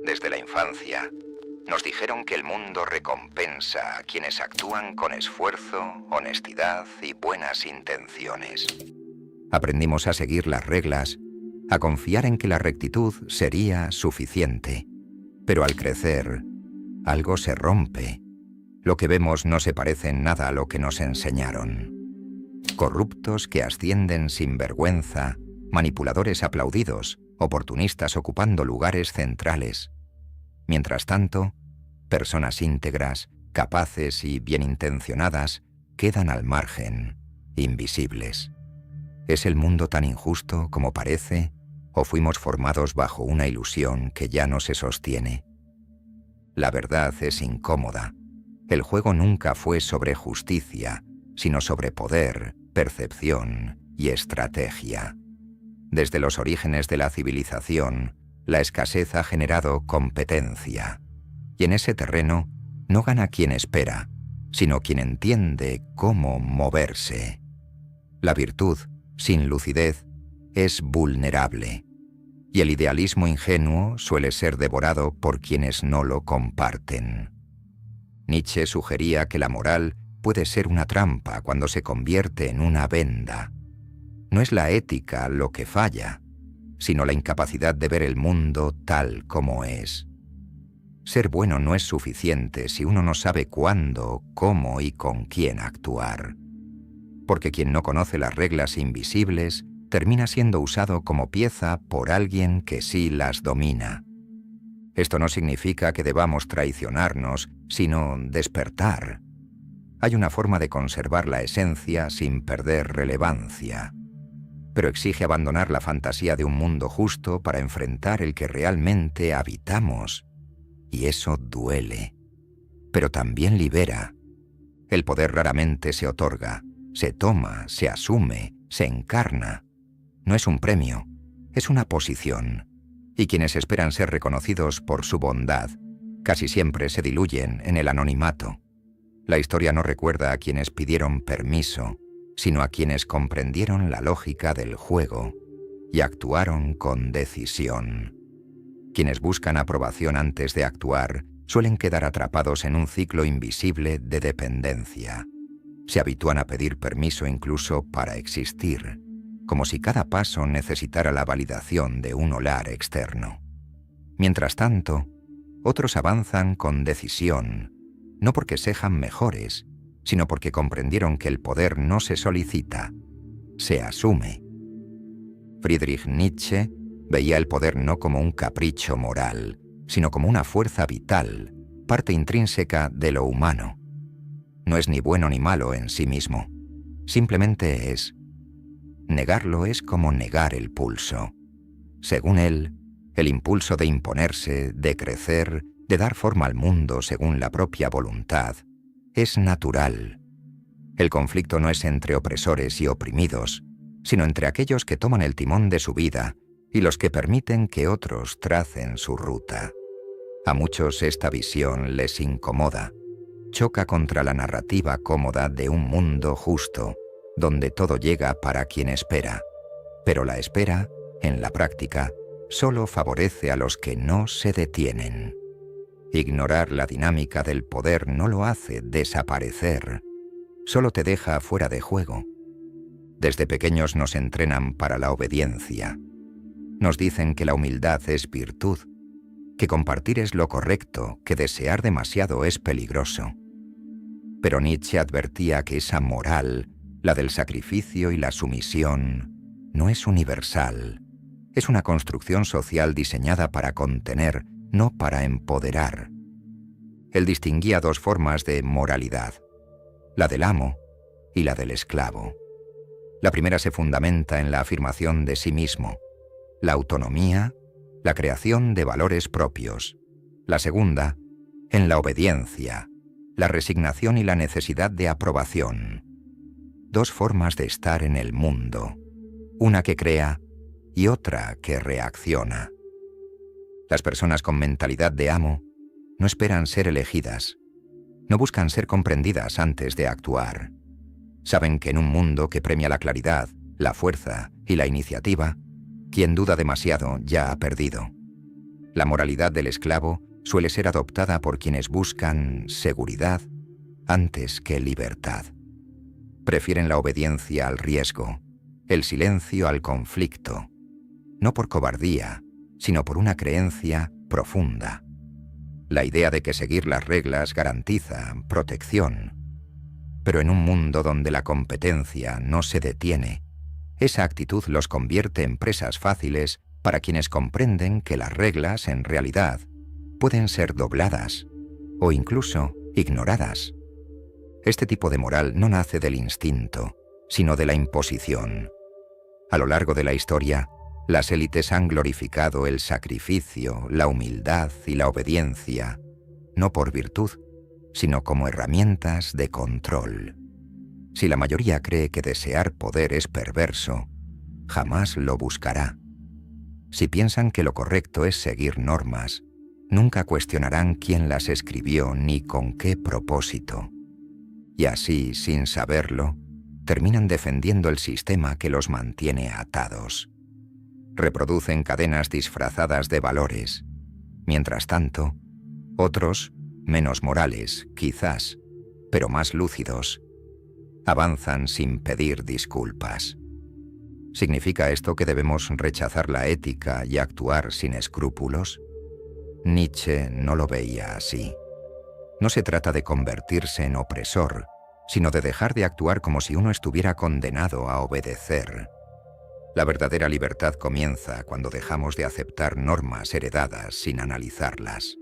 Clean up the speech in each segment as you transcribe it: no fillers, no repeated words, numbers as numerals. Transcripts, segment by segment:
Desde la infancia, nos dijeron que el mundo recompensa a quienes actúan con esfuerzo, honestidad y buenas intenciones. Aprendimos a seguir las reglas, a confiar en que la rectitud sería suficiente. Pero al crecer, algo se rompe. Lo que vemos no se parece en nada a lo que nos enseñaron. Corruptos que ascienden sin vergüenza, manipuladores aplaudidos, oportunistas ocupando lugares centrales. Mientras tanto, personas íntegras, capaces y bien intencionadas quedan al margen, invisibles. ¿Es el mundo tan injusto como parece, o fuimos formados bajo una ilusión que ya no se sostiene? La verdad es incómoda. El juego nunca fue sobre justicia, sino sobre poder, percepción y estrategia. Desde los orígenes de la civilización, la escasez ha generado competencia. Y en ese terreno no gana quien espera, sino quien entiende cómo moverse. La virtud, sin lucidez, es vulnerable. Y el idealismo ingenuo suele ser devorado por quienes no lo comparten. Nietzsche sugería que la moral puede ser una trampa cuando se convierte en una venda. No es la ética lo que falla, sino la incapacidad de ver el mundo tal como es. Ser bueno no es suficiente si uno no sabe cuándo, cómo y con quién actuar. Porque quien no conoce las reglas invisibles termina siendo usado como pieza por alguien que sí las domina. Esto no significa que debamos traicionarnos, sino despertar. Hay una forma de conservar la esencia sin perder relevancia. Pero exige abandonar la fantasía de un mundo justo para enfrentar el que realmente habitamos. Y eso duele. Pero también libera. El poder raramente se otorga, se toma, se asume, se encarna. No es un premio, es una posición. Y quienes esperan ser reconocidos por su bondad, casi siempre se diluyen en el anonimato. La historia no recuerda a quienes pidieron permiso, sino a quienes comprendieron la lógica del juego y actuaron con decisión. Quienes buscan aprobación antes de actuar suelen quedar atrapados en un ciclo invisible de dependencia. Se habitúan a pedir permiso incluso para existir, como si cada paso necesitara la validación de un olar externo. Mientras tanto, otros avanzan con decisión, no porque sean mejores, sino porque comprendieron que el poder no se solicita, se asume. Friedrich Nietzsche veía el poder no como un capricho moral, sino como una fuerza vital, parte intrínseca de lo humano. No es ni bueno ni malo en sí mismo, simplemente es. Negarlo es como negar el pulso. Según él, el impulso de imponerse, de crecer, de dar forma al mundo según la propia voluntad, es natural. El conflicto no es entre opresores y oprimidos, sino entre aquellos que toman el timón de su vida y los que permiten que otros tracen su ruta. A muchos esta visión les incomoda, choca contra la narrativa cómoda de un mundo justo, donde todo llega para quien espera, pero la espera, en la práctica, solo favorece a los que no se detienen. Ignorar la dinámica del poder no lo hace desaparecer, solo te deja fuera de juego. Desde pequeños nos entrenan para la obediencia. Nos dicen que la humildad es virtud, que compartir es lo correcto, que desear demasiado es peligroso. Pero Nietzsche advertía que esa moral, la del sacrificio y la sumisión, no es universal. Es una construcción social diseñada para contener, no para empoderar. Él distinguía dos formas de moralidad, la del amo y la del esclavo. La primera se fundamenta en la afirmación de sí mismo, la autonomía, la creación de valores propios. La segunda, en la obediencia, la resignación y la necesidad de aprobación. Dos formas de estar en el mundo, una que crea y otra que reacciona. Las personas con mentalidad de amo no esperan ser elegidas, no buscan ser comprendidas antes de actuar. Saben que en un mundo que premia la claridad, la fuerza y la iniciativa, quien duda demasiado ya ha perdido. La moralidad del esclavo suele ser adoptada por quienes buscan seguridad antes que libertad. Prefieren la obediencia al riesgo, el silencio al conflicto, no por cobardía, sino por una creencia profunda. La idea de que seguir las reglas garantiza protección. Pero en un mundo donde la competencia no se detiene, esa actitud los convierte en presas fáciles para quienes comprenden que las reglas, en realidad, pueden ser dobladas o incluso ignoradas. Este tipo de moral no nace del instinto, sino de la imposición. A lo largo de la historia, las élites han glorificado el sacrificio, la humildad y la obediencia, no por virtud, sino como herramientas de control. Si la mayoría cree que desear poder es perverso, jamás lo buscará. Si piensan que lo correcto es seguir normas, nunca cuestionarán quién las escribió ni con qué propósito. Y así, sin saberlo, terminan defendiendo el sistema que los mantiene atados. Reproducen cadenas disfrazadas de valores. Mientras tanto, otros, menos morales, quizás, pero más lúcidos, avanzan sin pedir disculpas. ¿Significa esto que debemos rechazar la ética y actuar sin escrúpulos? Nietzsche no lo veía así. No se trata de convertirse en opresor, sino de dejar de actuar como si uno estuviera condenado a obedecer. La verdadera libertad comienza cuando dejamos de aceptar normas heredadas sin analizarlas,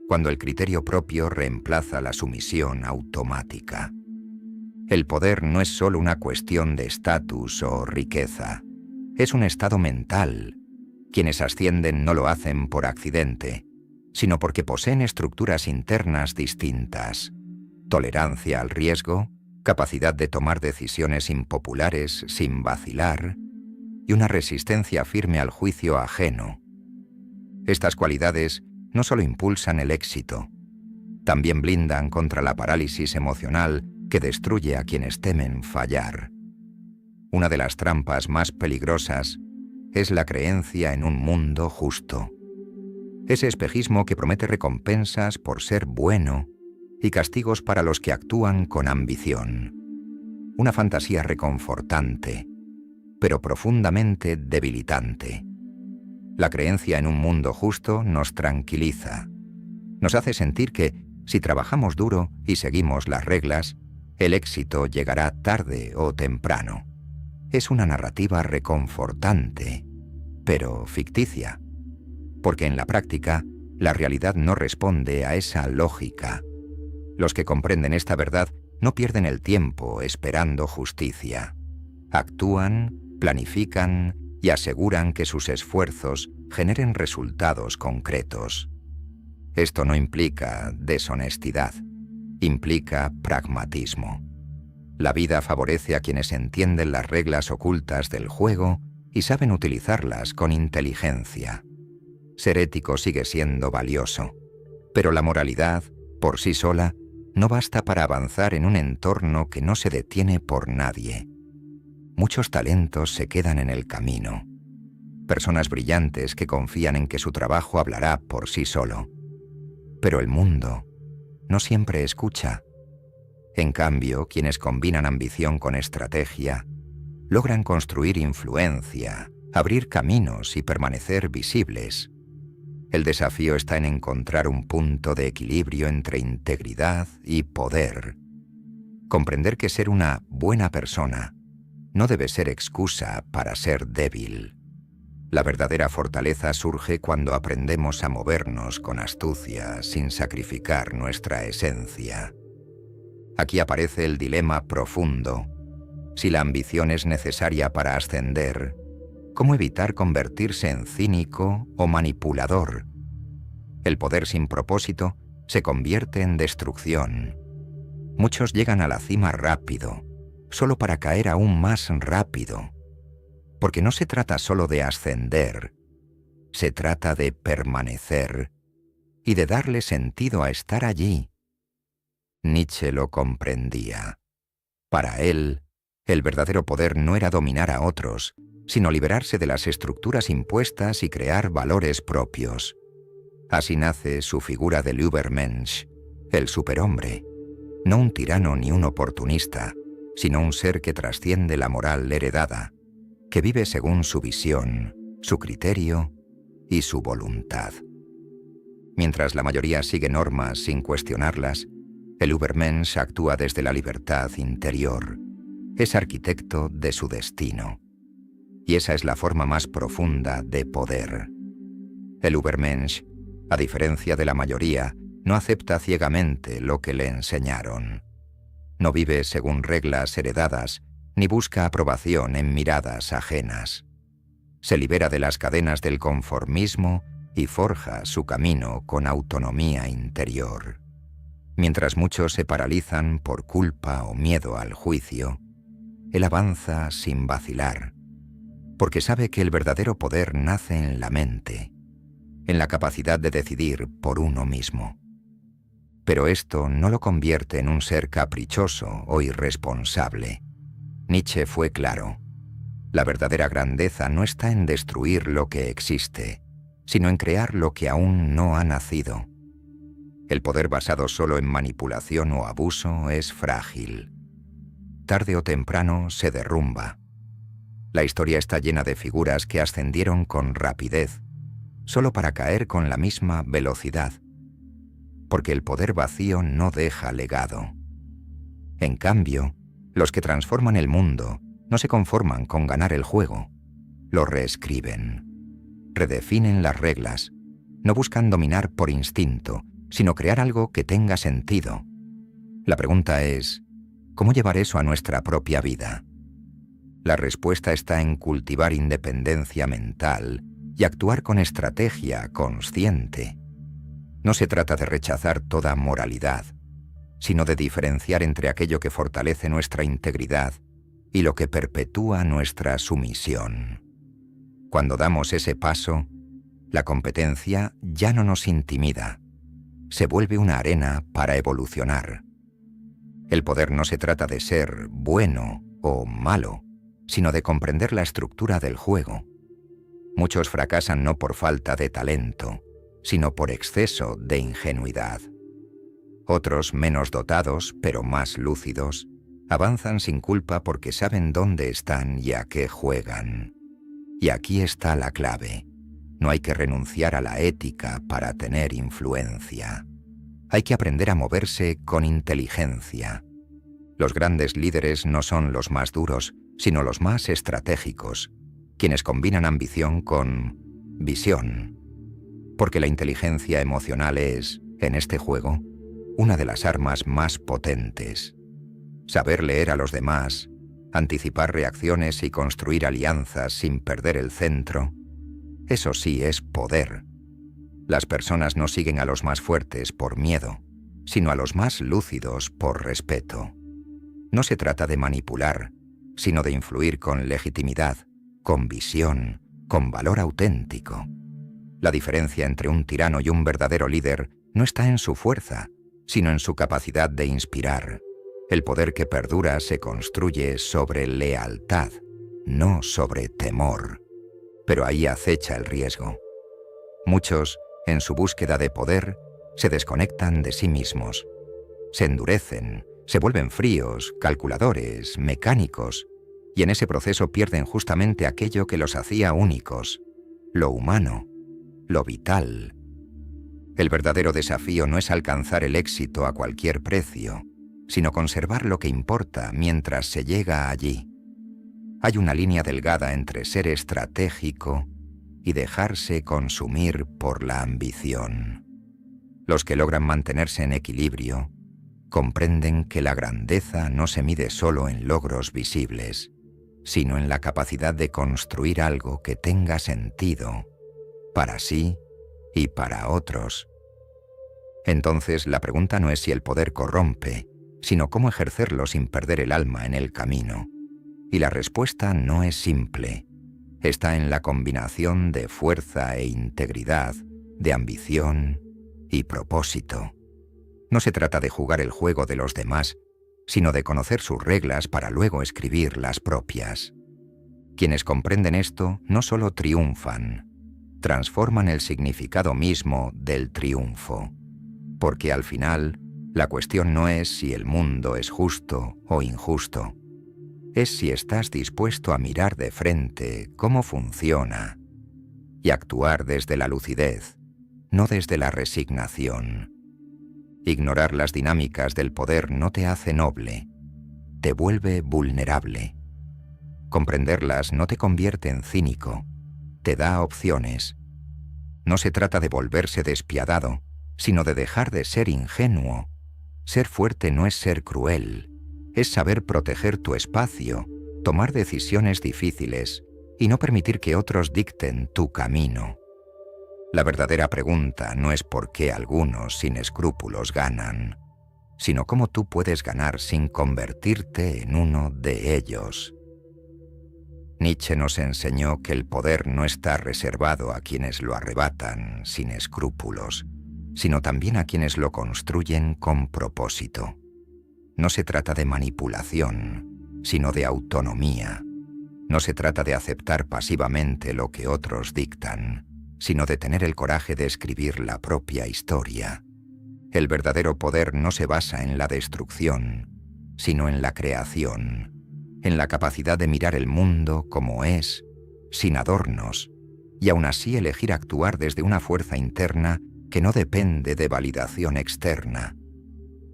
cuando el criterio propio reemplaza la sumisión automática. El poder no es solo una cuestión de estatus o riqueza, es un estado mental. Quienes ascienden no lo hacen por accidente, sino porque poseen estructuras internas distintas, tolerancia al riesgo, capacidad de tomar decisiones impopulares sin vacilar y una resistencia firme al juicio ajeno. Estas cualidades no solo impulsan el éxito, también blindan contra la parálisis emocional que destruye a quienes temen fallar. Una de las trampas más peligrosas es la creencia en un mundo justo. Ese espejismo que promete recompensas por ser bueno y castigos para los que actúan con ambición. Una fantasía reconfortante, pero profundamente debilitante. La creencia en un mundo justo nos tranquiliza. Nos hace sentir que, si trabajamos duro y seguimos las reglas, el éxito llegará tarde o temprano. Es una narrativa reconfortante, pero ficticia, porque en la práctica, la realidad no responde a esa lógica. Los que comprenden esta verdad no pierden el tiempo esperando justicia. Actúan, planifican y aseguran que sus esfuerzos generen resultados concretos. Esto no implica deshonestidad, implica pragmatismo. La vida favorece a quienes entienden las reglas ocultas del juego y saben utilizarlas con inteligencia. Ser ético sigue siendo valioso, pero la moralidad, por sí sola, no basta para avanzar en un entorno que no se detiene por nadie. Muchos talentos se quedan en el camino. Personas brillantes que confían en que su trabajo hablará por sí solo. Pero el mundo no siempre escucha. En cambio, quienes combinan ambición con estrategia, logran construir influencia, abrir caminos y permanecer visibles. El desafío está en encontrar un punto de equilibrio entre integridad y poder. Comprender que ser una buena persona no debe ser excusa para ser débil. La verdadera fortaleza surge cuando aprendemos a movernos con astucia sin sacrificar nuestra esencia. Aquí aparece el dilema profundo. Si la ambición es necesaria para ascender, ¿cómo evitar convertirse en cínico o manipulador? El poder sin propósito se convierte en destrucción. Muchos llegan a la cima rápido, solo para caer aún más rápido. Porque no se trata solo de ascender, se trata de permanecer y de darle sentido a estar allí. Nietzsche lo comprendía. Para él, El verdadero poder no era dominar a otros, sino liberarse de las estructuras impuestas y crear valores propios. Así nace su figura del Übermensch, el superhombre, no un tirano ni un oportunista, sino un ser que trasciende la moral heredada, que vive según su visión, su criterio y su voluntad. Mientras la mayoría sigue normas sin cuestionarlas, el Übermensch actúa desde la libertad interior, es arquitecto de su destino. Y esa es la forma más profunda de poder. El Übermensch, a diferencia de la mayoría, no acepta ciegamente lo que le enseñaron. No vive según reglas heredadas, ni busca aprobación en miradas ajenas. Se libera de las cadenas del conformismo y forja su camino con autonomía interior. Mientras muchos se paralizan por culpa o miedo al juicio, él avanza sin vacilar, porque sabe que el verdadero poder nace en la mente, en la capacidad de decidir por uno mismo. Pero esto no lo convierte en un ser caprichoso o irresponsable. Nietzsche fue claro: la verdadera grandeza no está en destruir lo que existe, sino en crear lo que aún no ha nacido. El poder basado solo en manipulación o abuso es frágil. Tarde o temprano se derrumba. La historia está llena de figuras que ascendieron con rapidez, solo para caer con la misma velocidad, porque el poder vacío no deja legado. En cambio, los que transforman el mundo no se conforman con ganar el juego, lo reescriben, redefinen las reglas, no buscan dominar por instinto, sino crear algo que tenga sentido. La pregunta es: ¿cómo llevar eso a nuestra propia vida? La respuesta está en cultivar independencia mental y actuar con estrategia consciente. No se trata de rechazar toda moralidad, sino de diferenciar entre aquello que fortalece nuestra integridad y lo que perpetúa nuestra sumisión. Cuando damos ese paso, la competencia ya no nos intimida, se vuelve una arena para evolucionar. El poder no se trata de ser bueno o malo, sino de comprender la estructura del juego. Muchos fracasan no por falta de talento, sino por exceso de ingenuidad. Otros, menos dotados, pero más lúcidos, avanzan sin culpa porque saben dónde están y a qué juegan. Y aquí está la clave: no hay que renunciar a la ética para tener influencia. Hay que aprender a moverse con inteligencia. Los grandes líderes no son los más duros, sino los más estratégicos, quienes combinan ambición con visión. Porque la inteligencia emocional es, en este juego, una de las armas más potentes. Saber leer a los demás, anticipar reacciones y construir alianzas sin perder el centro, eso sí es poder. Las personas no siguen a los más fuertes por miedo, sino a los más lúcidos por respeto. No se trata de manipular, sino de influir con legitimidad, con visión, con valor auténtico. La diferencia entre un tirano y un verdadero líder no está en su fuerza, sino en su capacidad de inspirar. El poder que perdura se construye sobre lealtad, no sobre temor. Pero ahí acecha el riesgo. Muchos, en su búsqueda de poder, se desconectan de sí mismos. Se endurecen, se vuelven fríos, calculadores, mecánicos, y en ese proceso pierden justamente aquello que los hacía únicos: lo humano, lo vital. El verdadero desafío no es alcanzar el éxito a cualquier precio, sino conservar lo que importa mientras se llega allí. Hay una línea delgada entre ser estratégico y dejarse consumir por la ambición. Los que logran mantenerse en equilibrio comprenden que la grandeza no se mide solo en logros visibles, sino en la capacidad de construir algo que tenga sentido para sí y para otros. Entonces la pregunta no es si el poder corrompe, sino cómo ejercerlo sin perder el alma en el camino. Y la respuesta no es simple. Está en la combinación de fuerza e integridad, de ambición y propósito. No se trata de jugar el juego de los demás, sino de conocer sus reglas para luego escribir las propias. Quienes comprenden esto no solo triunfan, transforman el significado mismo del triunfo, porque al final la cuestión no es si el mundo es justo o injusto, es si estás dispuesto a mirar de frente cómo funciona y actuar desde la lucidez, no desde la resignación. Ignorar las dinámicas del poder no te hace noble, te vuelve vulnerable. Comprenderlas no te convierte en cínico, te da opciones. No se trata de volverse despiadado, sino de dejar de ser ingenuo. Ser fuerte no es ser cruel, es saber proteger tu espacio, tomar decisiones difíciles y no permitir que otros dicten tu camino. La verdadera pregunta no es por qué algunos sin escrúpulos ganan, sino cómo tú puedes ganar sin convertirte en uno de ellos. Nietzsche nos enseñó que el poder no está reservado a quienes lo arrebatan sin escrúpulos, sino también a quienes lo construyen con propósito. No se trata de manipulación, sino de autonomía. No se trata de aceptar pasivamente lo que otros dictan, sino de tener el coraje de escribir la propia historia. El verdadero poder no se basa en la destrucción, sino en la creación, en la capacidad de mirar el mundo como es, sin adornos, y aún así elegir actuar desde una fuerza interna que no depende de validación externa.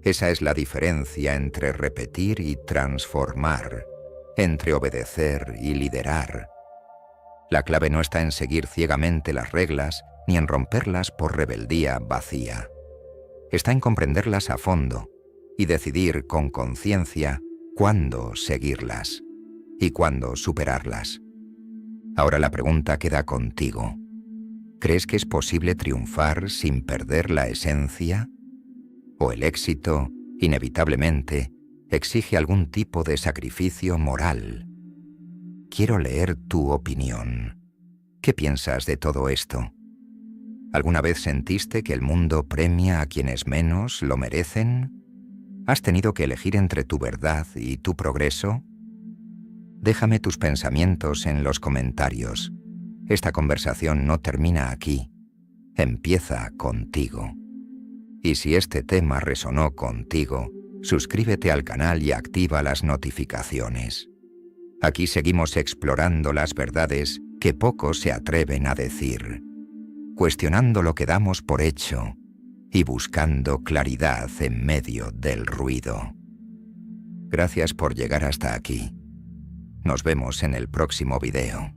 Esa es la diferencia entre repetir y transformar, entre obedecer y liderar. La clave no está en seguir ciegamente las reglas ni en romperlas por rebeldía vacía. Está en comprenderlas a fondo y decidir con conciencia cuándo seguirlas y cuándo superarlas. Ahora la pregunta queda contigo. ¿Crees que es posible triunfar sin perder la esencia? ¿O el éxito, inevitablemente, exige algún tipo de sacrificio moral? Quiero leer tu opinión. ¿Qué piensas de todo esto? ¿Alguna vez sentiste que el mundo premia a quienes menos lo merecen? ¿Has tenido que elegir entre tu verdad y tu progreso? Déjame tus pensamientos en los comentarios. Esta conversación no termina aquí. Empieza contigo. Y si este tema resonó contigo, suscríbete al canal y activa las notificaciones. Aquí seguimos explorando las verdades que pocos se atreven a decir, cuestionando lo que damos por hecho y buscando claridad en medio del ruido. Gracias por llegar hasta aquí. Nos vemos en el próximo video.